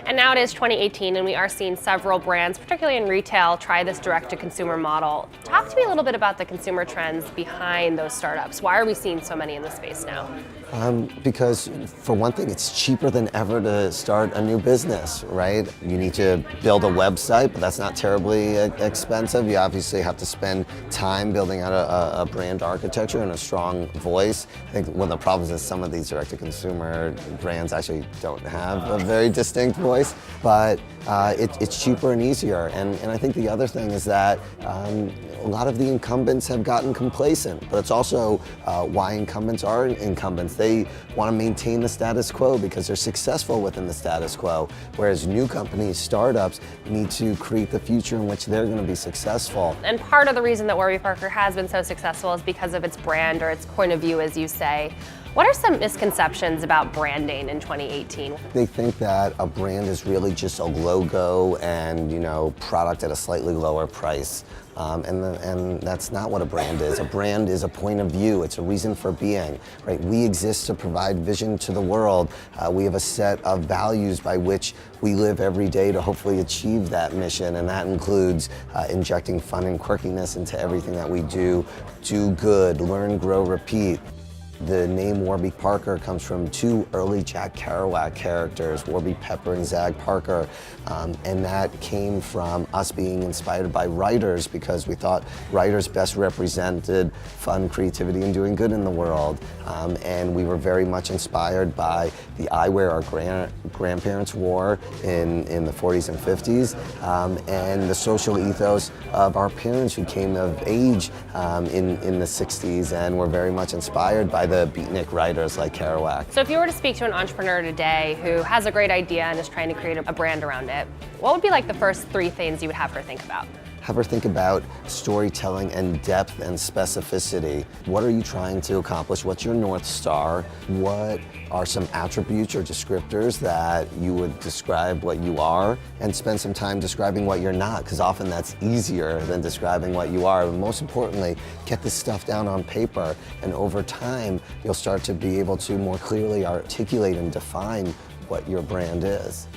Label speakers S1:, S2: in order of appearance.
S1: And now it is 2018 and we are seeing several brands, particularly in retail, try this direct-to-consumer model. Talk to me a little bit about the consumer trends behind those startups. Why are we seeing so many in this space now?
S2: Because for one thing, it's cheaper than ever to start a new business, right? You need to build a website, but that's not terribly expensive. You obviously have to spend time building out a brand architecture and a strong voice. I think one of the problems is some of these direct-to-consumer brands actually don't have a very distinct voice, but it's cheaper and easier. And I think the other thing is that a lot of the incumbents have gotten complacent, but it's also why incumbents are incumbents. They want to maintain the status quo because they're successful within the status quo, whereas new companies, startups, need to create the future in which they're going to be successful.
S1: And part of the reason that Warby Parker has been so successful is because of its brand or its point of view, as you say. What are some misconceptions about branding in 2018?
S2: They think that a brand is really just a logo and, product at a slightly lower price. And that's not what a brand is. A brand is a point of view. It's a reason for being, right? We exist to provide vision to the world. We have a set of values by which we live every day to hopefully achieve that mission, and that includes injecting fun and quirkiness into everything that we do. Do good, learn, grow, repeat. The name Warby Parker comes from two early Jack Kerouac characters, Warby Pepper and Zag Parker, and that came from us being inspired by writers because we thought writers best represented fun, creativity, and doing good in the world. And we were very much inspired by the eyewear our grandparents wore in the 40s and 50s, and the social ethos of our parents who came of age in the 60s and were very much inspired by the beatnik writers like Kerouac.
S1: So if you were to speak to an entrepreneur today who has a great idea and is trying to create a brand around it, what would be like the first three things you would have her think about?
S2: Have her think about storytelling and depth and specificity. What are you trying to accomplish? What's your North Star? What are some attributes or descriptors that you would describe what you are? And spend some time describing what you're not, because often that's easier than describing what you are. And most importantly, get this stuff down on paper, and over time, you'll start to be able to more clearly articulate and define what your brand is.